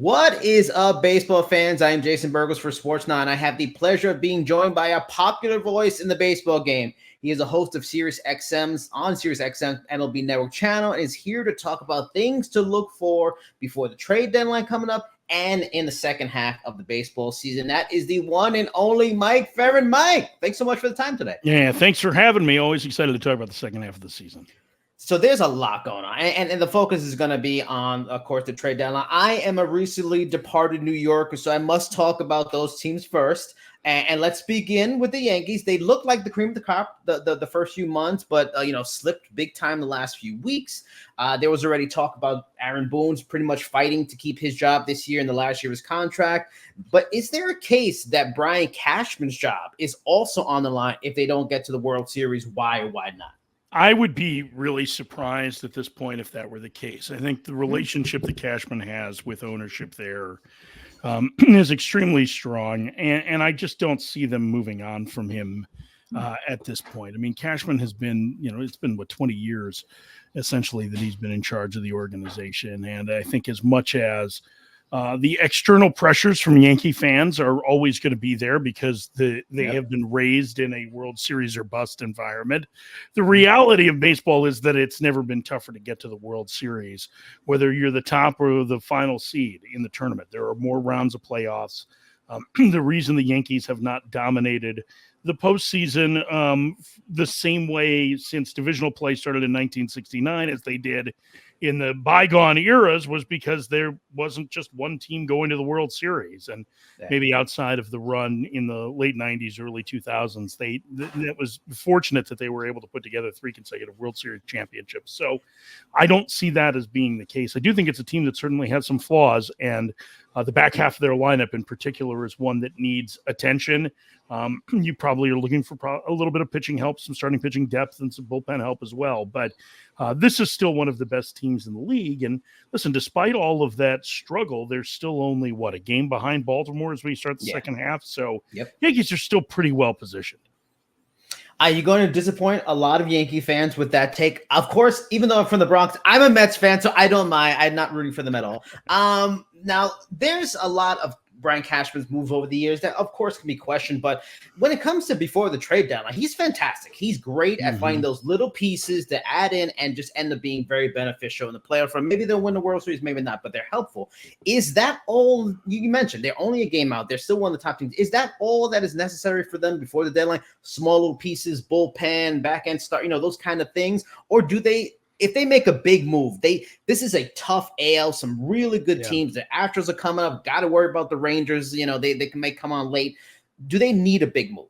What is up, baseball fans? I am Jason Burgos for Sportsnaut, and I have the pleasure of being joined by a popular voice in the baseball game. He is a host of Sirius XM's on Sirius XM MLB Network channel and is here to talk about things to look for before the trade deadline coming up and in the second half of the baseball season. That is the one and only Mike Ferrin. Mike, thanks so much for the time today. Yeah, thanks for having me. Always excited to talk about the second half of the season. So there's a lot going on, and the focus is going to be on, of course, the trade deadline. I am a recently departed New Yorker, so I must talk about those teams first. And let's begin with the Yankees. They look like the cream of the crop the first few months, but slipped big time the last few weeks. There was already talk about Aaron Boone's pretty much fighting to keep his job this year and the last year of his contract. But is there a case that Brian Cashman's job is also on the line if they don't get to the World Series? Why or why not? I would be really surprised at this point if that were the case. I think the relationship that Cashman has with ownership there is extremely strong, and I just don't see them moving on from him at this point. I mean, Cashman has been, it's been, 20 years essentially that he's been in charge of the organization, and I think as much as the external pressures from Yankee fans are always going to be there because they have been raised in a World Series or bust environment. The reality of baseball is that it's never been tougher to get to the World Series, whether you're the top or the final seed in the tournament. There are more rounds of playoffs. The reason the Yankees have not dominated the postseason the same way since divisional play started in 1969 as they did in the bygone eras was because there wasn't just one team going to the World Series. And maybe outside of the run in the late 90s, early 2000s, it was fortunate that they were able to put together 3 consecutive World Series championships. So I don't see that as being the case. I do think it's a team that certainly has some flaws, and the back half of their lineup in particular is one that needs attention. You probably are looking for a little bit of pitching help, some starting pitching depth, and some bullpen help as well. But this is still one of the best teams in the league. And listen, despite all of that struggle, there's still only, a game behind Baltimore as we start the second half. So Yankees are still pretty well positioned. Are you going to disappoint a lot of Yankee fans with that take? Of course, even though I'm from the Bronx, I'm a Mets fan, so I don't mind. I'm not rooting for them at all. Now, there's a lot of Brian Cashman's moves over the years that, of course, can be questioned. But when it comes to before the trade deadline, he's fantastic. He's great at finding those little pieces to add in and just end up being very beneficial in the playoff run. Maybe they'll win the World Series, maybe not, but they're helpful. Is that all you mentioned? They're only a game out. They're still one of the top teams. Is that all that is necessary for them before the deadline? Small little pieces, bullpen, back end start, those kind of things? Or do they? If they make a big move, this is a tough AL, some really good teams. The Astros are coming up. Got to worry about the Rangers. They may come on late. Do they need a big move?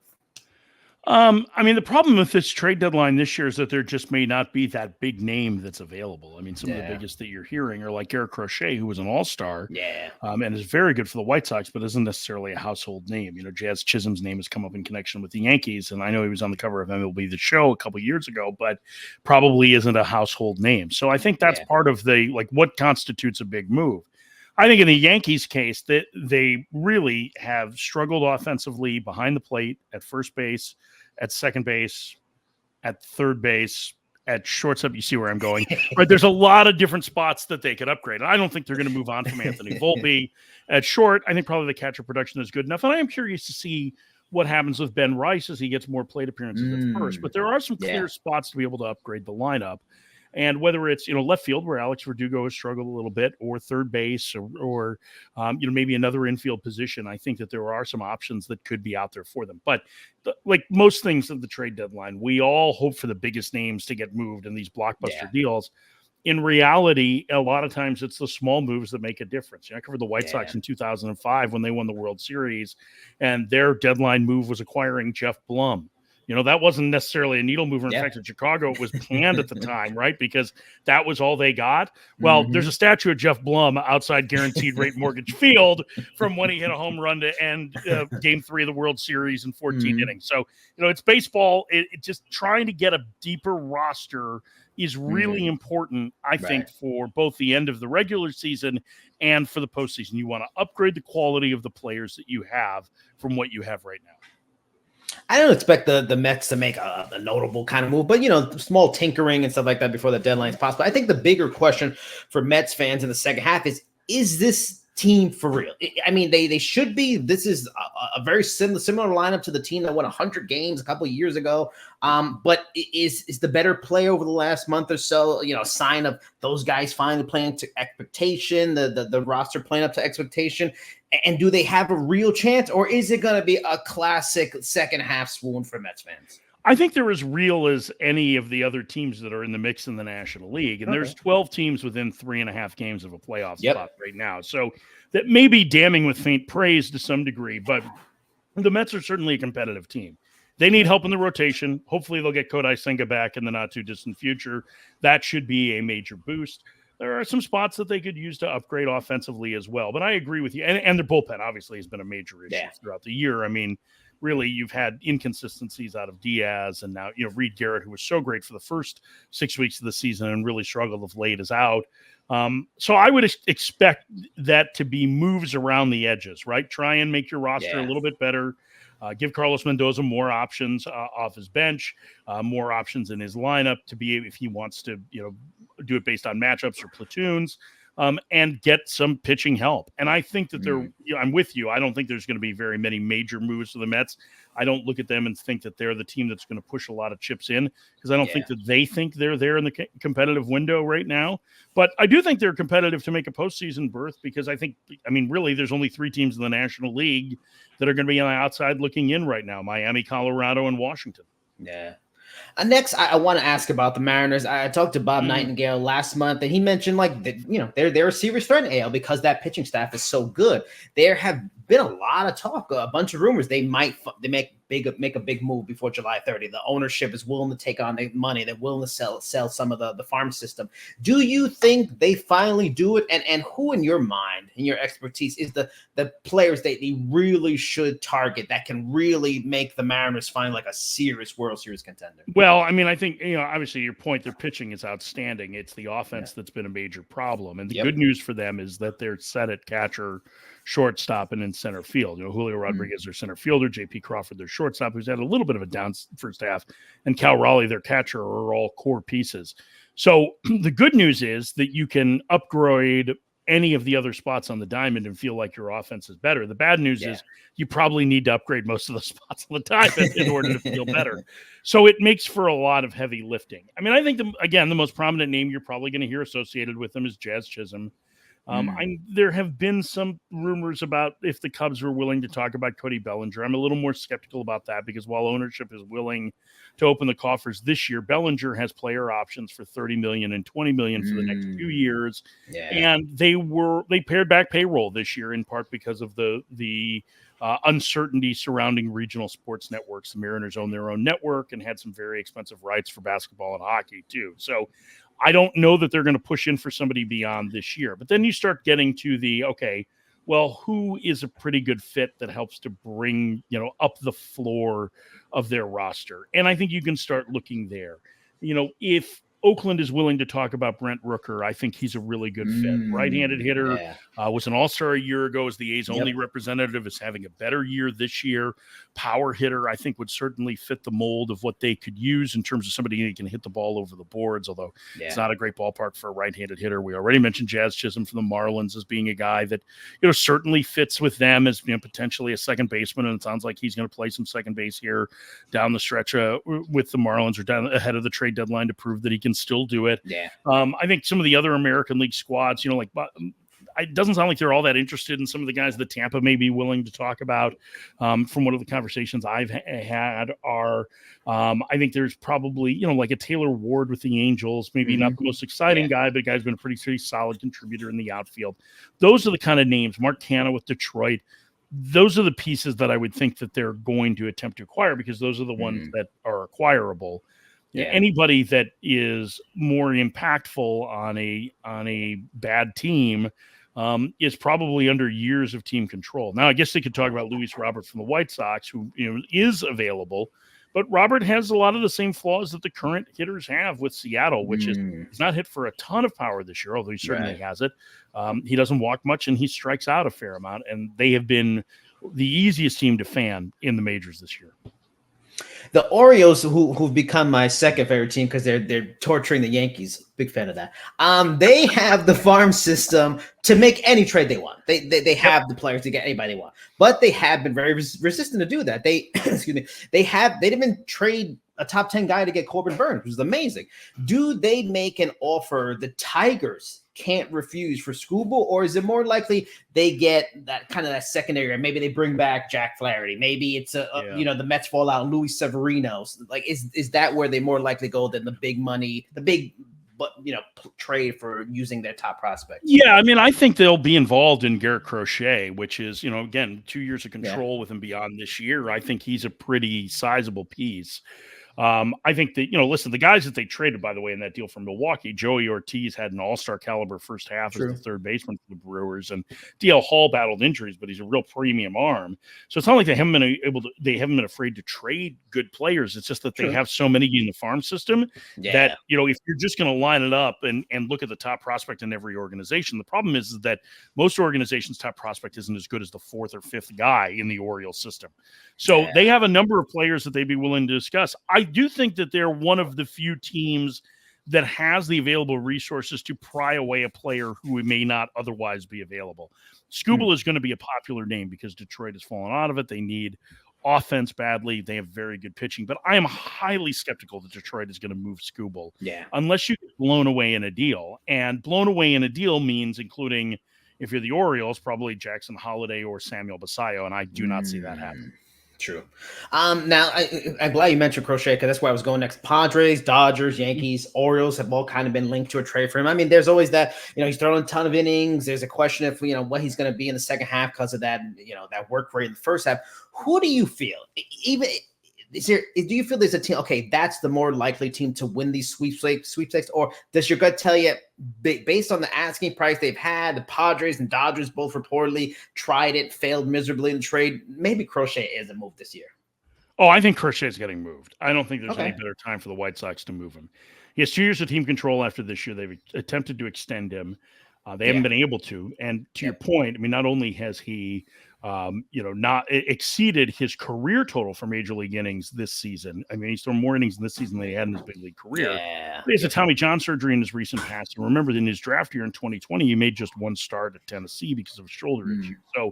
I mean, the problem with this trade deadline this year is that there just may not be that big name that's available. I mean, some of the biggest that you're hearing are like Garrett Crochet, who was an all-star and is very good for the White Sox, but isn't necessarily a household name. Jazz Chisholm's name has come up in connection with the Yankees, and I know he was on the cover of MLB The Show a couple years ago, but probably isn't a household name. So I think that's part of what constitutes a big move. I think in the Yankees case that they really have struggled offensively behind the plate at first base, at second base, at third base, at shortstop. You see where I'm going, right? There's a lot of different spots that they could upgrade. And I don't think they're going to move on from Anthony Volpe. At short, I think probably the catcher production is good enough. And I am curious to see what happens with Ben Rice as he gets more plate appearances at first. But there are some clear spots to be able to upgrade the lineup. And whether it's, left field where Alex Verdugo has struggled a little bit, or third base, or maybe another infield position, I think that there are some options that could be out there for them. But like most things at the trade deadline, we all hope for the biggest names to get moved in these blockbuster deals. In reality, a lot of times it's the small moves that make a difference. I covered the White Sox in 2005 when they won the World Series, and their deadline move was acquiring Jeff Blum. That wasn't necessarily a needle mover. In fact, in Chicago, it was panned at the time, right? Because that was all they got. Well, there's a statue of Jeff Blum outside Guaranteed Rate Mortgage Field from when he hit a home run to end Game 3 of the World Series in 14 innings. So, it's baseball. It just trying to get a deeper roster is really important, I think, for both the end of the regular season and for the postseason. You want to upgrade the quality of the players that you have from what you have right now. I don't expect the Mets to make a notable kind of move, but, small tinkering and stuff like that before the deadline is possible. I think the bigger question for Mets fans in the second half is this team for real. I mean, they should be. This is a very similar lineup to the team that won 100 games a couple of years ago. But is the better play over the last month or so, a sign of those guys finally playing to expectation, the roster playing up to expectation? And do they have a real chance, or is it going to be a classic second half swoon for Mets fans? I think they're as real as any of the other teams that are in the mix in the National League. And there's 12 teams within 3.5 games of a playoff spot right now. So that may be damning with faint praise to some degree, but the Mets are certainly a competitive team. They need help in the rotation. Hopefully they'll get Kodai Senga back in the not too distant future. That should be a major boost. There are some spots that they could use to upgrade offensively as well. But I agree with you. And their bullpen obviously has been a major issue throughout the year. I mean, really, you've had inconsistencies out of Diaz, and now, Reed Garrett, who was so great for the first 6 weeks of the season and really struggled of late, is out. So I would expect that to be moves around the edges, right? Try and make your roster a little bit better. Give Carlos Mendoza more options off his bench, more options in his lineup to be, if he wants to, do it based on matchups or platoons. And get some pitching help. And I think that I'm with you. I don't think there's going to be very many major moves for the Mets. I don't look at them and think that they're the team that's going to push a lot of chips in, because I don't think that they think they're there in the competitive window right now. But I do think they're competitive to make a postseason berth, because really, there's only 3 teams in the National League that are going to be on the outside looking in right now: Miami, Colorado, and Washington. Yeah. Next, I want to ask about the Mariners. I talked to Bob Nightingale last month, and he mentioned they're a serious threat in AL because that pitching staff is so good. There have been a lot of talk, a bunch of rumors they make a big move before July 30. The ownership is willing to take on the money. They're willing to sell some of the farm system. Do you think they finally do it? And who, in your mind, in your expertise, is the players that they really should target that can really make the Mariners find like a serious World Series contender? Well, I think, obviously your point, their pitching is outstanding. It's the offense that's been a major problem. And the good news for them is that they're set at catcher, shortstop, and in center field. Julio Rodriguez, their center fielder, J.P. Crawford, their shortstop, who's had a little bit of a down first half, and Cal Raleigh, their catcher, are all core pieces. So the good news is that you can upgrade any of the other spots on the diamond and feel like your offense is better. The bad news is you probably need to upgrade most of the spots on the diamond in order to feel better. So it makes for a lot of heavy lifting. I think, the most prominent name you're probably going to hear associated with them is Jazz Chisholm. There have been some rumors about if the Cubs were willing to talk about Cody Bellinger. I'm a little more skeptical about that, because while ownership is willing to open the coffers this year, Bellinger has player options for $30 million and $20 million for the next 2 years. And they pared back payroll this year, in part because of the uncertainty surrounding regional sports networks. The Mariners own their own network and had some very expensive rights for basketball and hockey too. So I don't know that they're going to push in for somebody beyond this year. But then you start getting to who is a pretty good fit that helps to bring, up the floor of their roster? And I think you can start looking there. If Oakland is willing to talk about Brent Rooker, I think he's a really good fit. Right-handed hitter, was an all-star a year ago as the A's only representative, is having a better year this year. Power hitter, I think, would certainly fit the mold of what they could use in terms of somebody who can hit the ball over the boards, although it's not a great ballpark for a right-handed hitter. We already mentioned Jazz Chisholm from the Marlins as being a guy that, certainly fits with them as potentially a second baseman, and it sounds like he's going to play some second base here down the stretch with the Marlins, or down ahead of the trade deadline, to prove that he can still do it. I think some of the other American League squads, it doesn't sound like they're all that interested in some of the guys that Tampa may be willing to talk about. From one of the conversations I've had are, I think there's probably, like a Taylor Ward with the Angels, maybe not the most exciting guy, but a guy's been a pretty solid contributor in the outfield. Those are the kind of names. Mark Canha with Detroit. Those are the pieces that I would think that they're going to attempt to acquire, because those are the ones that are acquirable. Anybody that is more impactful on a bad team is probably under years of team control. Now, I guess they could talk about Luis Robert from the White Sox, who is available, but Robert has a lot of the same flaws that the current hitters have with Seattle, which is he's not hit for a ton of power this year, although he certainly has it. He doesn't walk much, and he strikes out a fair amount, and they have been the easiest team to fan in the majors this year. The Orioles, who've become my second favorite team because they're torturing the Yankees. Big fan of that. They have the farm system to make any trade they want. They have the players to get anybody they want, but they have been very resistant to do that. They excuse me. They didn't even trade a top 10 guy to get Corbin Burns, which is amazing. Do they make an offer the Tigers can't refuse for Skubal, or is it more likely they get that kind of that secondary? Maybe they bring back Jack Flaherty. Maybe it's the Mets fall out, Luis Severino. Like, is that where they more likely go than the big money, trade for using their top prospect? Yeah, I mean, I think they'll be involved in Garrett Crochet, which is, again, 2 years of control with him beyond this year. I think he's a pretty sizable piece. I think that, listen, the guys that they traded, by the way, in that deal from Milwaukee, Joey Ortiz had an all-star caliber first half as the third baseman for the Brewers, and DL Hall battled injuries, but he's a real premium arm. So it's not like they haven't been afraid to trade good players. It's just that they have so many in the farm system that, if you're just going to line it up and look at the top prospect in every organization, the problem is that most organizations' top prospect isn't as good as the fourth or fifth guy in the Orioles system. So they have a number of players that they'd be willing to discuss. I do think that they're one of the few teams that has the available resources to pry away a player who may not otherwise be available. Skubal is going to be a popular name because Detroit has fallen out of it. They need offense badly. They have very good pitching, but I am highly skeptical that Detroit is going to move Skubal unless you get blown away in a deal. And blown away in a deal means including, if you're the Orioles, probably Jackson Holiday or Samuel Basayo, and I do not see that happening. True. Now, I'm glad you mentioned Crochet because that's where I was going next. Padres, Dodgers, Yankees, Orioles have all kind of been linked to a trade for him. I mean, there's always that, he's throwing a ton of innings. There's a question of, what he's going to be in the second half because of that, that work rate in the first half. Who do you feel? Do you feel there's a team, okay, that's the more likely team to win these sweepstakes, or does your gut tell you, based on the asking price they've had, the Padres and Dodgers both reportedly tried it, failed miserably in the trade, maybe Crochet is a move this year? Oh, I think Crochet is getting moved. I don't think there's any better time for the White Sox to move him. He has 2 years of team control after this year. They've attempted to extend him. They haven't been able to. And to your point, I mean, not only has he not exceeded his career total for major league innings this season. I mean, he's thrown more innings in this season than he had in his big league career. He has a Tommy John surgery in his recent past. And remember, in his draft year in 2020, he made just one start at Tennessee because of a shoulder issue. So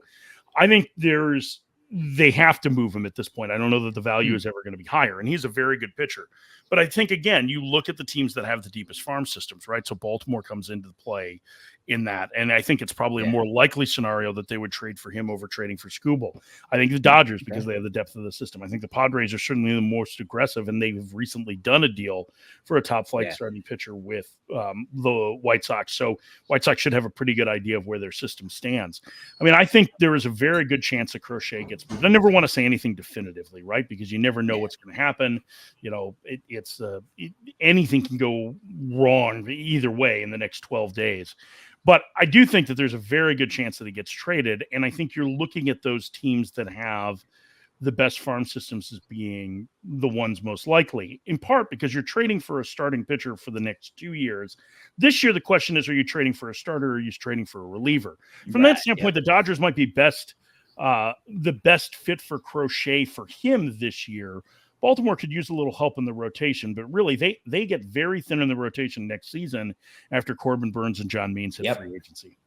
I think they have to move him at this point. I don't know that the value is ever going to be higher. And he's a very good pitcher. But I think, again, you look at the teams that have the deepest farm systems, right? So Baltimore comes into the play in that. And I think it's probably a more likely scenario that they would trade for him over trading for Skubal. I think the Dodgers, because they have the depth of the system. I think the Padres are certainly the most aggressive, and they've recently done a deal for a top flight starting pitcher with the White Sox. So White Sox should have a pretty good idea of where their system stands. I mean, I think there is a very good chance that Crochet gets moved. I never want to say anything definitively, right? Because you never know what's going to happen. Anything can go wrong either way in the next 12 days. But I do think that there's a very good chance that he gets traded. And I think you're looking at those teams that have the best farm systems as being the ones most likely, in part because you're trading for a starting pitcher for the next 2 years. This year, the question is, are you trading for a starter or are you trading for a reliever? From that standpoint, the Dodgers might be the best fit for Crochet for him this year. Baltimore could use a little help in the rotation, but really they get very thin in the rotation next season after Corbin Burns and John Means hit free agency.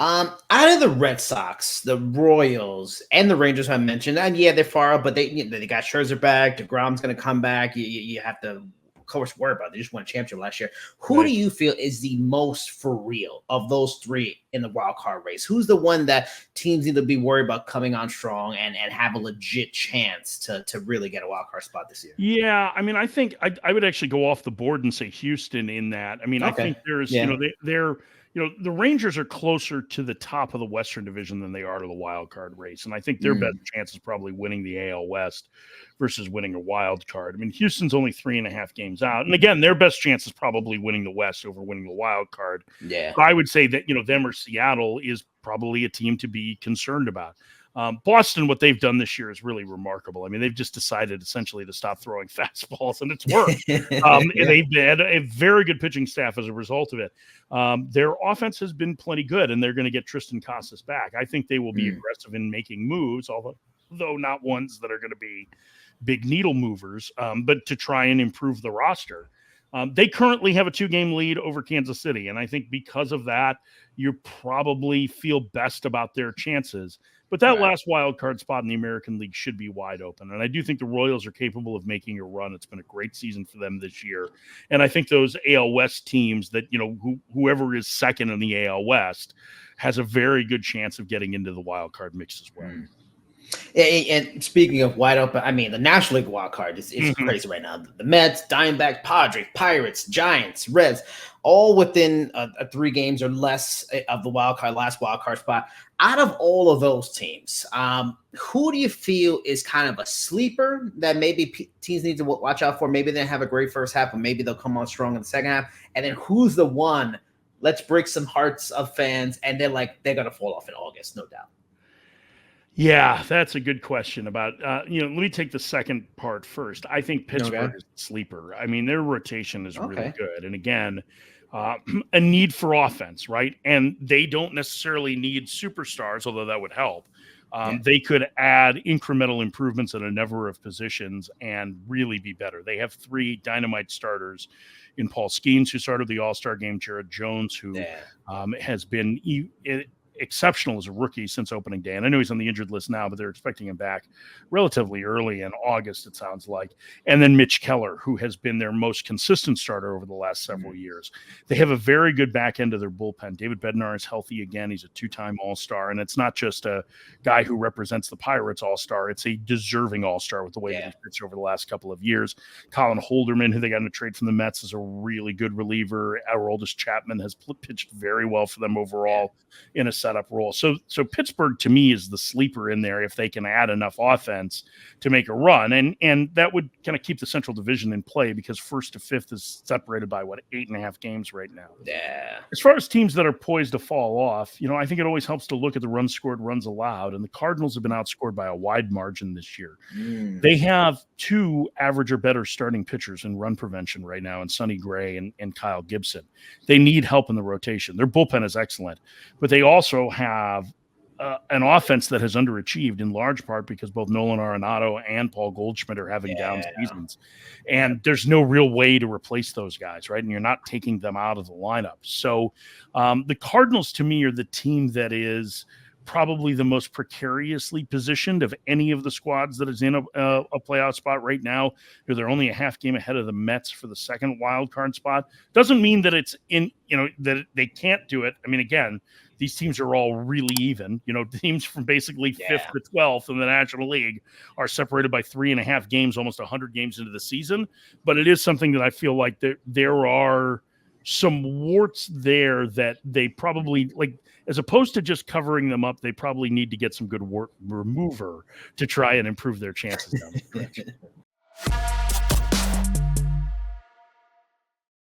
Out of the Red Sox, the Royals, and the Rangers I mentioned, and they're far out, but they got Scherzer back. DeGrom's going to come back. You have to, of course, worry about it. They just won a championship last year. Who do you feel is the most for real of those three in the wild card race? Who's the one that teams need to be worried about coming on strong and have a legit chance to really get a wild card spot this year? Yeah, I mean, I think I would actually go off the board and say Houston in that. I mean, I think there's, they're the Rangers are closer to the top of the Western Division than they are to the wild card race. And I think their best chance is probably winning the AL West versus winning a wild card. I mean, Houston's only 3.5 games out. And again, their best chance is probably winning the West over winning the wild card. Yeah. But I would say that, them or Seattle is probably a team to be concerned about. Boston, what they've done this year is really remarkable. I mean, they've just decided essentially to stop throwing fastballs, and it's worked. They've had a very good pitching staff as a result of it. Their offense has been plenty good, and they're going to get Tristan Casas back. I think they will be aggressive in making moves, although not ones that are going to be big needle movers, but to try and improve the roster. They currently have a 2-game lead over Kansas City, and I think because of that, you probably feel best about their chances. But that last wild card spot in the American League should be wide open. And I do think the Royals are capable of making a run. It's been a great season for them this year. And I think those AL West teams that, whoever is second in the AL West has a very good chance of getting into the wild card mix as well. And speaking of wide open, I mean, the National League wild card is crazy right now. The Mets, Diamondbacks, Padres, Pirates, Giants, Reds, all within 3 games or less of the last wild card spot. Out of all of those teams, who do you feel is kind of a sleeper that maybe teams need to watch out for? Maybe they have a great first half, but maybe they'll come on strong in the second half. And then who's the one? Let's break some hearts of fans, and they're going to fall off in August, no doubt. Yeah, that's a good question about, let me take the second part first. I think Pittsburgh is a sleeper. I mean, their rotation is really good. And again, a need for offense, right? And they don't necessarily need superstars, although that would help. They could add incremental improvements at a number of positions and really be better. They have 3 dynamite starters in Paul Skeens, who started the All-Star game, Jared Jones, who has been exceptional as a rookie since opening day. And I know he's on the injured list now, but they're expecting him back relatively early in August, it sounds like. And then Mitch Keller, who has been their most consistent starter over the last several years. They have a very good back end of their bullpen. David Bednar is healthy again. He's a 2-time All-Star. And it's not just a guy who represents the Pirates All-Star. It's a deserving All-Star with the way that he's pitched over the last couple of years. Colin Holderman, who they got in a trade from the Mets, is a really good reliever. Aroldis Chapman has pitched very well for them overall in a setup role. So Pittsburgh to me is the sleeper in there if they can add enough offense to make a run. And that would kind of keep the Central Division in play because 1st to 5th is separated by 8.5 games right now. Yeah. As far as teams that are poised to fall off, I think it always helps to look at the runs scored, runs allowed. And the Cardinals have been outscored by a wide margin this year. They have 2 average or better starting pitchers in run prevention right now in Sonny Gray and Kyle Gibson. They need help in the rotation. Their bullpen is excellent, but they also have an offense that has underachieved in large part because both Nolan Arenado and Paul Goldschmidt are having down seasons. And there's no real way to replace those guys, right? And you're not taking them out of the lineup. So the Cardinals, to me, are the team that is probably the most precariously positioned of any of the squads that is in a playoff spot right now. They're only a half game ahead of the Mets for the second wild card spot. Doesn't mean that it's that they can't do it. I mean, again, these teams are all really even. Teams from basically 5th to 12th in the National League are separated by 3.5 games, almost 100 games into the season. But it is something that I feel like there are some warts there that they probably, like, as opposed to just covering them up, they probably need to get some good wart remover to try and improve their chances down the stretch.